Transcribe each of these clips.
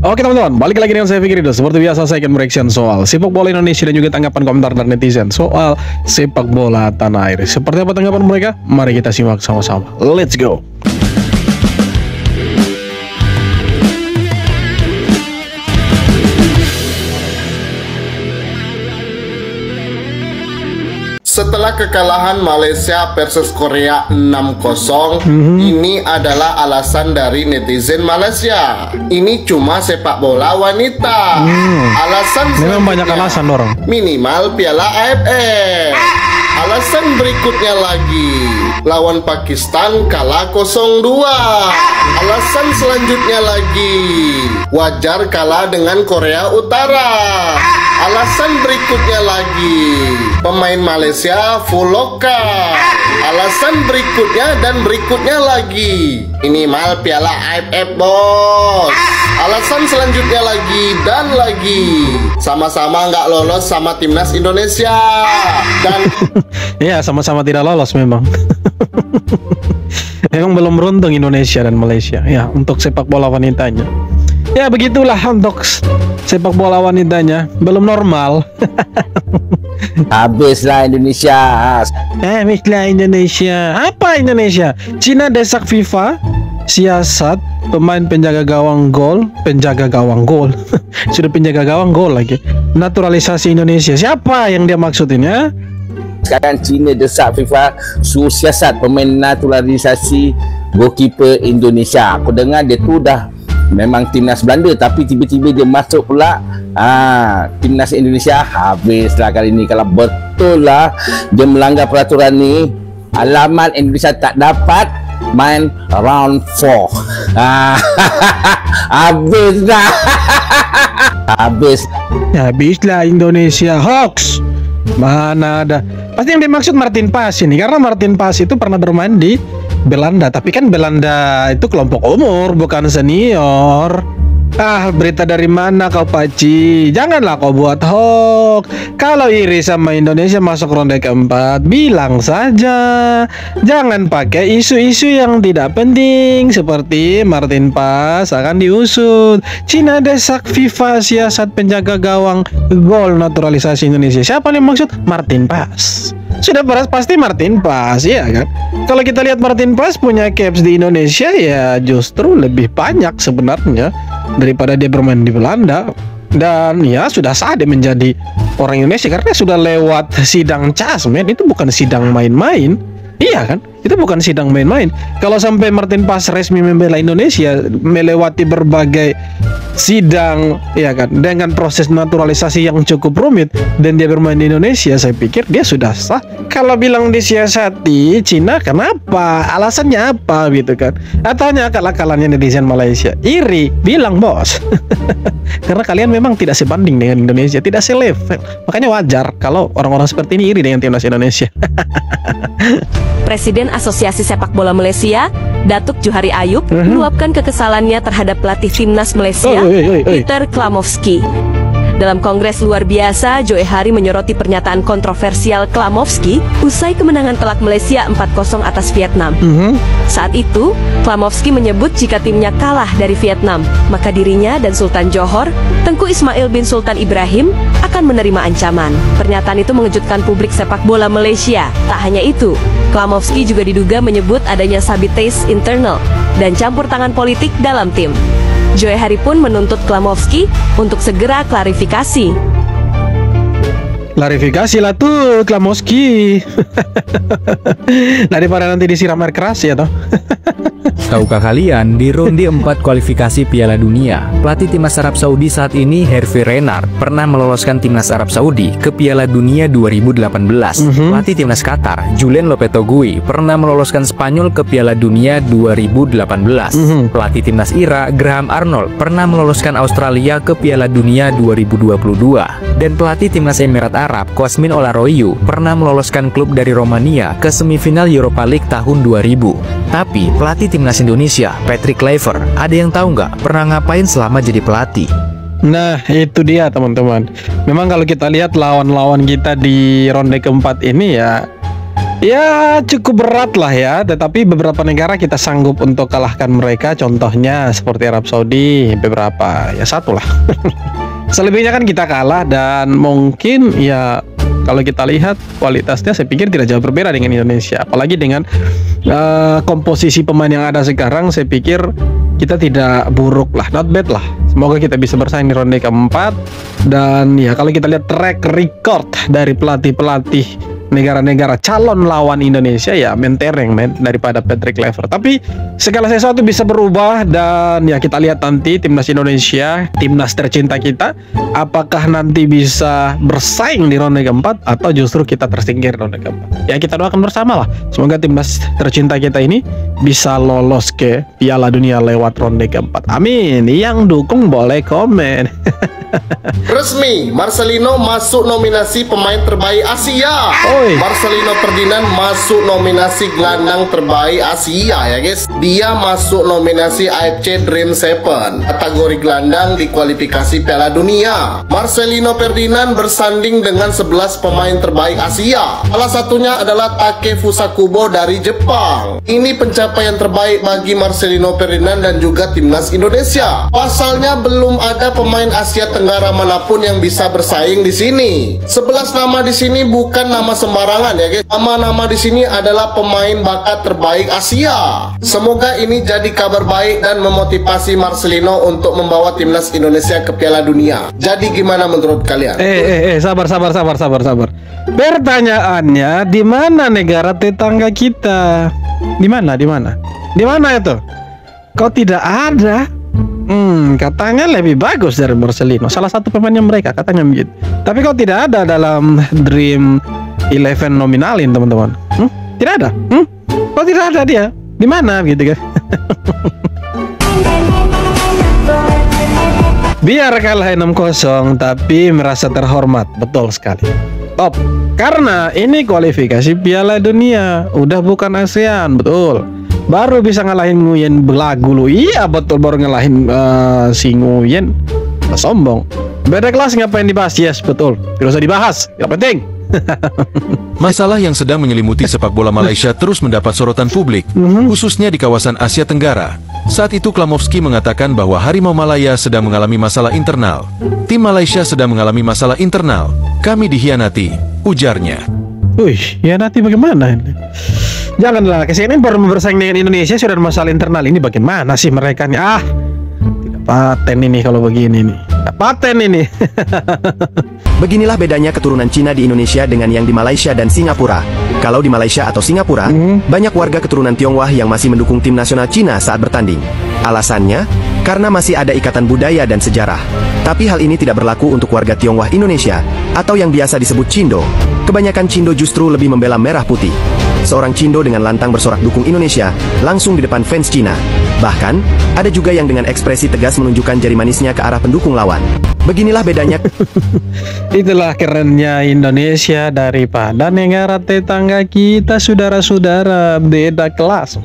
Oke teman-teman, balik lagi dengan saya Fikri. Seperti biasa saya akan mereaction soal sepak bola Indonesia dan juga tanggapan komentar dari netizen soal sepak bola tanah air. Seperti apa tanggapan mereka? Mari kita simak sama-sama. Let's go. Setelah kekalahan Malaysia versus Korea 6-0, ini adalah alasan dari netizen Malaysia. Ini cuma sepak bola wanita. Alasan memang banyak alasan orang. Minimal piala AFF. Alasan berikutnya lagi, lawan Pakistan kalah 0-2. Alasan selanjutnya lagi, wajar kalah dengan Korea Utara. Alasan berikutnya lagi, pemain Malaysia full lokal. Alasan berikutnya dan berikutnya lagi, minimal piala AFF bos. Alasan selanjutnya lagi dan lagi, sama-sama nggak lolos sama timnas Indonesia. Dan ya sama-sama tidak lolos memang. Memang belum beruntung Indonesia dan Malaysia ya untuk sepak bola wanitanya. Ya begitulah untuk sepak bola wanitanya, belum normal. Habislah Indonesia. Habislah Indonesia. Apa Indonesia? Cina desak FIFA siasat pemain penjaga gawang gol, sudah penjaga gawang gol lagi. Naturalisasi Indonesia. Siapa yang dia maksudin ya? Sekarang Cina desak FIFA suruh siasat pemain naturalisasi goalkeeper Indonesia. Aku dengar dia tu dah memang timnas Belanda, tapi tiba-tiba dia masuk pula timnas Indonesia. Habislah kali ini. Kalau betul lah dia melanggar peraturan ni, alamat Indonesia tak dapat main round 4. Habislah. Habislah Indonesia. Hoax. Mana ada. Pasti yang dimaksud Martin Pas ini, karena Martin Pas itu pernah bermain di Belanda, tapi kan Belanda itu kelompok umur bukan senior. Berita dari mana kau Paci? Janganlah kau buat hoax. Kalau iri sama Indonesia masuk ronde keempat, bilang saja. Jangan pakai isu-isu yang tidak penting seperti Martin Pas akan diusut. Cina desak FIFA siasat penjaga gawang gol naturalisasi Indonesia. Siapa yang maksud? Martin Pas. Sudah pasti Martin Pas, ya kan? Kalau kita lihat Martin Pas punya caps di Indonesia ya justru lebih banyak sebenarnya daripada dia bermain di Belanda. Dan ya sudah sah dia menjadi orang Indonesia karena sudah lewat sidang CAS, men. Itu bukan sidang main-main. Iya kan? Itu bukan sidang main-main. Kalau sampai Martin Pas resmi membela Indonesia, melewati berbagai sidang, ya kan, dengan proses naturalisasi yang cukup rumit, dan dia bermain di Indonesia, saya pikir dia sudah sah. Kalau bilang disiasati Cina, kenapa? Alasannya apa gitu kan? Tanya akal-akalannya netizen Malaysia. Iri, bilang bos. Karena kalian memang tidak sebanding dengan Indonesia, tidak selevel. Makanya wajar kalau orang-orang seperti ini iri dengan timnas Indonesia. Presiden Asosiasi Sepak Bola Malaysia, Datuk Johari Ayub, meluapkan kekesalannya terhadap pelatih timnas Malaysia, Peter Klamovski. Dalam kongres luar biasa, Johari menyoroti pernyataan kontroversial Klamovski usai kemenangan telak Malaysia 4-0 atas Vietnam. Saat itu, Klamovski menyebut jika timnya kalah dari Vietnam, maka dirinya dan Sultan Johor, Tengku Ismail bin Sultan Ibrahim, akan menerima ancaman. Pernyataan itu mengejutkan publik sepak bola Malaysia. Tak hanya itu, Klamovski juga diduga menyebut adanya sabotage internal dan campur tangan politik dalam tim. Johari pun menuntut Klamovski untuk segera klarifikasi. Klarifikasi lah tuh Klamovski. Daripada nanti disiram air keras ya toh. Tahukah kalian, di ronde 4 kualifikasi Piala Dunia, pelatih timnas Arab Saudi saat ini Hervé Renard pernah meloloskan timnas Arab Saudi ke Piala Dunia 2018. Pelatih timnas Qatar, Julen Lopetegui, pernah meloloskan Spanyol ke Piala Dunia 2018. Pelatih timnas Irak, Graham Arnold, pernah meloloskan Australia ke Piala Dunia 2022. Dan pelatih timnas Emirat Arab, Qasmin Olaroyu, pernah meloloskan klub dari Romania ke semifinal Europa League tahun 2000. Tapi pelatih timnas Indonesia, Patrick Kluivert, ada yang tahu nggak pernah ngapain selama jadi pelatih? Nah itu dia teman-teman. Memang kalau kita lihat lawan-lawan kita di ronde keempat ini ya Ya cukup berat lah ya, tetapi beberapa negara kita sanggup untuk kalahkan mereka. Contohnya seperti Arab Saudi, beberapa ya satu lah. Selebihnya kan kita kalah, dan mungkin ya kalau kita lihat kualitasnya saya pikir tidak jauh berbeda dengan Indonesia. Apalagi dengan komposisi pemain yang ada sekarang, saya pikir kita tidak buruk lah, not bad lah. Semoga kita bisa bersaing di ronde keempat. Dan ya kalau kita lihat track record dari pelatih-pelatih negara-negara calon lawan Indonesia, ya mentereng daripada Patrick Kluivert. Tapi segala sesuatu bisa berubah, dan ya kita lihat nanti timnas Indonesia, timnas tercinta kita, apakah nanti bisa bersaing di ronde keempat atau justru kita tersingkir di ronde keempat. Ya kita doakan bersama lah, semoga timnas tercinta kita ini bisa lolos ke Piala Dunia lewat ronde keempat. Amin. Yang dukung boleh komen. Resmi, Marcelino masuk nominasi pemain terbaik Asia. Oi. Marcelino Ferdinand masuk nominasi gelandang terbaik Asia ya guys. Dia masuk nominasi AFC Dream 7 kategori gelandang di kualifikasi Piala Dunia. Marcelino Ferdinand bersanding dengan 11 pemain terbaik Asia. Salah satunya adalah Take Fusakubo dari Jepang. Ini pencapaian terbaik bagi Marcelino Ferdinand dan juga timnas Indonesia. Pasalnya belum ada pemain Asia Tenggara manapun yang bisa bersaing di sini. 11 nama di sini bukan nama sembarangan ya guys. Nama-nama di sini adalah pemain bakat terbaik Asia. Semoga ini jadi kabar baik dan memotivasi Marcelino untuk membawa timnas Indonesia ke Piala Dunia. Jadi gimana menurut kalian? Sabar. Pertanyaannya, di mana negara tetangga kita? Di mana itu? Kok tidak ada? Katanya lebih bagus dari Marcelino, salah satu pemainnya mereka katanya begitu. Tapi kok tidak ada dalam Dream 11 nominalin teman-teman? Tidak ada? Kok tidak ada dia? Di mana gitu kan? Biar kalah 6-0 tapi merasa terhormat, betul sekali. Top. Karena ini kualifikasi Piala Dunia, udah bukan ASEAN, betul. Baru bisa ngalahin Nguyen belagu lu. Iya betul, baru ngalahin si Nguyen. Sombong. Beda kelas ngapain dibahas? Yes betul, tidak usah dibahas, tidak penting. Masalah yang sedang menyelimuti sepak bola Malaysia terus mendapat sorotan publik, khususnya di kawasan Asia Tenggara. Saat itu Klamovski mengatakan bahwa Harimau Malaya sedang mengalami masalah internal. Tim Malaysia sedang mengalami masalah internal. Kami dihianati, ujarnya. Wih, hianati bagaimana ini? Janganlah, kesini baru bersaing dengan Indonesia sudah ada masalah internal. Ini bagaimana sih mereka nih? Tidak paten ini kalau begini nih. Tidak paten ini. Beginilah bedanya keturunan Cina di Indonesia dengan yang di Malaysia dan Singapura. Kalau di Malaysia atau Singapura, banyak warga keturunan Tionghoa yang masih mendukung tim nasional Cina saat bertanding. Alasannya, karena masih ada ikatan budaya dan sejarah. Tapi hal ini tidak berlaku untuk warga Tionghoa Indonesia, atau yang biasa disebut Cindo. Kebanyakan Cindo justru lebih membela merah putih. Seorang Cindo dengan lantang bersorak dukung Indonesia, langsung di depan fans Cina. Bahkan, ada juga yang dengan ekspresi tegas menunjukkan jari manisnya ke arah pendukung lawan. Beginilah bedanya. Itulah kerennya Indonesia daripada negara tetangga kita, saudara-saudara, beda kelas.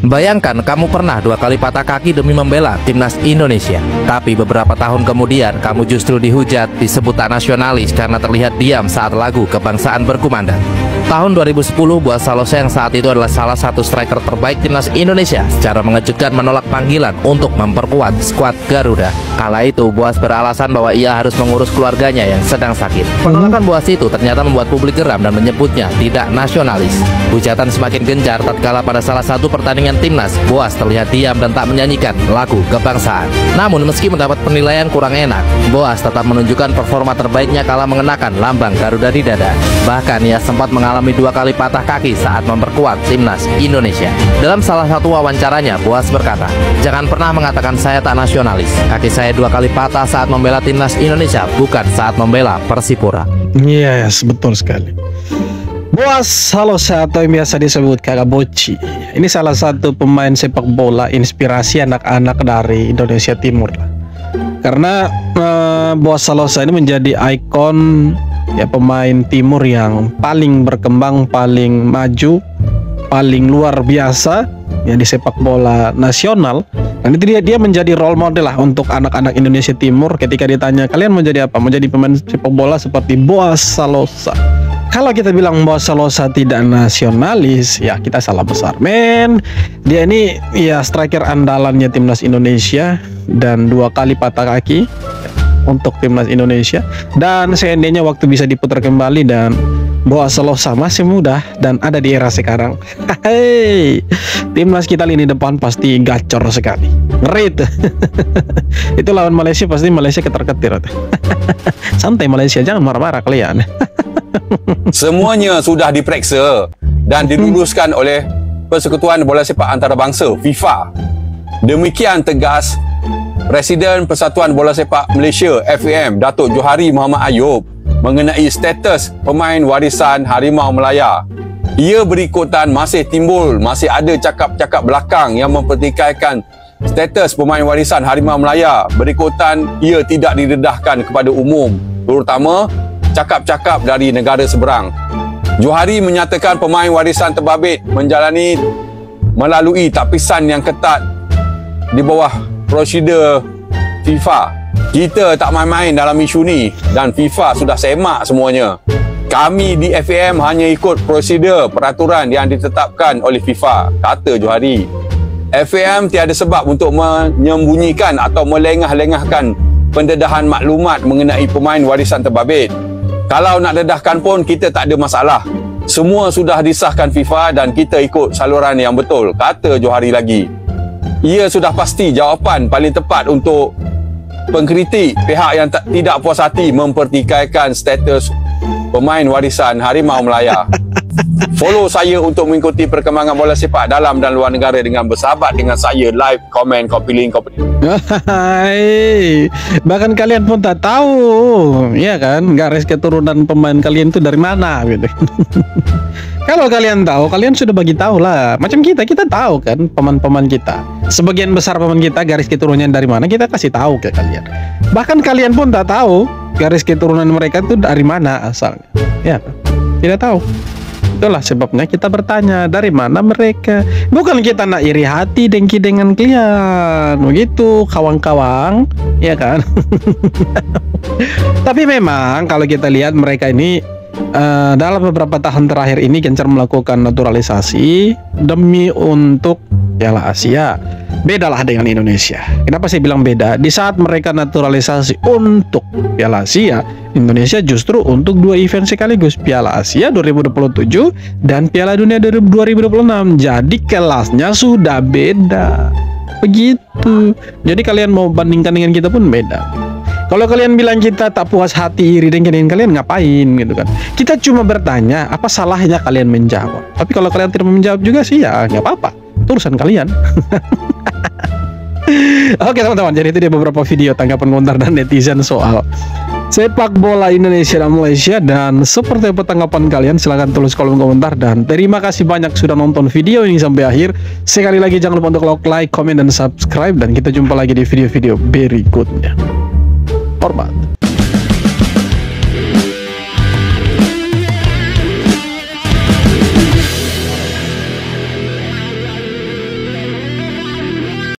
Bayangkan kamu pernah 2 kali patah kaki demi membela timnas Indonesia. Tapi beberapa tahun kemudian kamu justru dihujat, disebut tak nasionalis karena terlihat diam saat lagu kebangsaan berkumandang. Tahun 2010, Boaz Salosa yang saat itu adalah salah satu striker terbaik timnas Indonesia secara mengejutkan menolak panggilan untuk memperkuat skuad Garuda. Kala itu Boaz beralasan bahwa ia harus mengurus keluarganya yang sedang sakit. Penolakan Boaz itu ternyata membuat publik geram dan menyebutnya tidak nasionalis. Hujatan semakin gencar tatkala pada salah satu pertandingan timnas, Boaz terlihat diam dan tak menyanyikan lagu kebangsaan. Namun meski mendapat penilaian kurang enak, Boaz tetap menunjukkan performa terbaiknya kala mengenakan lambang Garuda di dada. Bahkan ia sempat mengalami 2 kali patah kaki saat memperkuat timnas Indonesia. Dalam salah satu wawancaranya, Boaz berkata, "Jangan pernah mengatakan saya tak nasionalis. Kaki saya 2 kali patah saat membela timnas Indonesia, bukan saat membela Persipura." Yes, betul sekali. Boaz Salosa atau yang biasa disebut Kakak Boci. Ini salah satu pemain sepak bola inspirasi anak-anak dari Indonesia Timur. Karena Boaz Salosa ini menjadi ikon ya pemain timur yang paling berkembang, paling maju, paling luar biasa ya di sepak bola nasional. Dan itu dia menjadi role model lah untuk anak-anak Indonesia Timur. Ketika ditanya kalian mau jadi apa, mau jadi pemain sepak bola seperti Boaz Salosa. Kalau kita bilang bahwa Salosa tidak nasionalis, ya kita salah besar, men. Dia ini ya striker andalannya timnas Indonesia dan 2 kali patah kaki untuk timnas Indonesia. Dan seandainya waktu bisa diputar kembali dan bahwa Salosa masih muda dan ada di era sekarang, hei, timnas kita lini depan pasti gacor sekali, ngeri tuh. Itu lawan Malaysia pasti Malaysia ketar-ketir. Santai Malaysia, jangan marah-marah kalian. Semuanya sudah diperiksa dan diluluskan oleh Persekutuan Bola Sepak Antarabangsa FIFA. Demikian tegas Presiden Persatuan Bola Sepak Malaysia FAM Datuk Johari Muhammad Ayub mengenai status pemain warisan Harimau Melaya. Ia berikutan masih ada cakap-cakap belakang yang mempertikaikan status pemain warisan Harimau Melaya. Berikutan ia tidak didedahkan kepada umum, terutama cakap-cakap dari negara seberang. Johari menyatakan pemain warisan terbabit melalui tapisan yang ketat di bawah prosedur FIFA. Kita tak main-main dalam isu ni dan FIFA sudah semak semuanya. Kami di FAM hanya ikut prosedur peraturan yang ditetapkan oleh FIFA, kata Johari. FAM tiada sebab untuk menyembunyikan atau melengah-lengahkan pendedahan maklumat mengenai pemain warisan terbabit. Kalau nak dedahkan pun kita tak ada masalah. Semua sudah disahkan FIFA dan kita ikut saluran yang betul, kata Johari lagi. Ia sudah pasti jawapan paling tepat untuk pengkritik pihak yang tidak puas hati mempertikaikan status pemain warisan Harimau Melaya. Follow saya untuk mengikuti perkembangan bola sepak dalam dan luar negara dengan bersahabat dengan saya. Like, komen, copy link. Bahkan kalian pun tak tahu, ya kan, garis keturunan pemain kalian itu dari mana gitu. Kalau kalian tahu, kalian sudah bagi tahu lah. Macam kita tahu kan pemain-pemain kita. Sebagian besar pemain kita garis keturunannya dari mana kita kasih tahu ke kalian. Bahkan kalian pun tak tahu garis keturunan mereka itu dari mana asalnya. Ya, tidak tahu. Itulah sebabnya kita bertanya dari mana mereka. Bukan kita nak iri hati dengki dengan kalian, begitu kawan-kawan, ya kan? Tapi memang kalau kita lihat mereka ini dalam beberapa tahun terakhir ini gencar melakukan naturalisasi demi untuk Piala Asia. Bedalah dengan Indonesia. Kenapa saya bilang beda? Di saat mereka naturalisasi untuk Piala Asia, Indonesia justru untuk 2 event sekaligus, Piala Asia 2027 dan Piala Dunia 2026. Jadi kelasnya sudah beda. Begitu. Jadi kalian mau bandingkan dengan kita pun beda. Kalau kalian bilang kita tak puas hati iri dengan kalian, ngapain gitu kan? Kita cuma bertanya, apa salahnya kalian menjawab? Tapi kalau kalian tidak menjawab juga sih ya nggak apa-apa, itu urusan kalian. Oke teman-teman, jadi itu dia beberapa video tanggapan komentar dan netizen soal sepak bola Indonesia dan Malaysia. Dan seperti apa tanggapan kalian, silahkan tulis kolom komentar. Dan terima kasih banyak sudah nonton video ini sampai akhir. Sekali lagi jangan lupa untuk like, komen, dan subscribe. Dan kita jumpa lagi di video-video berikutnya. Hormat.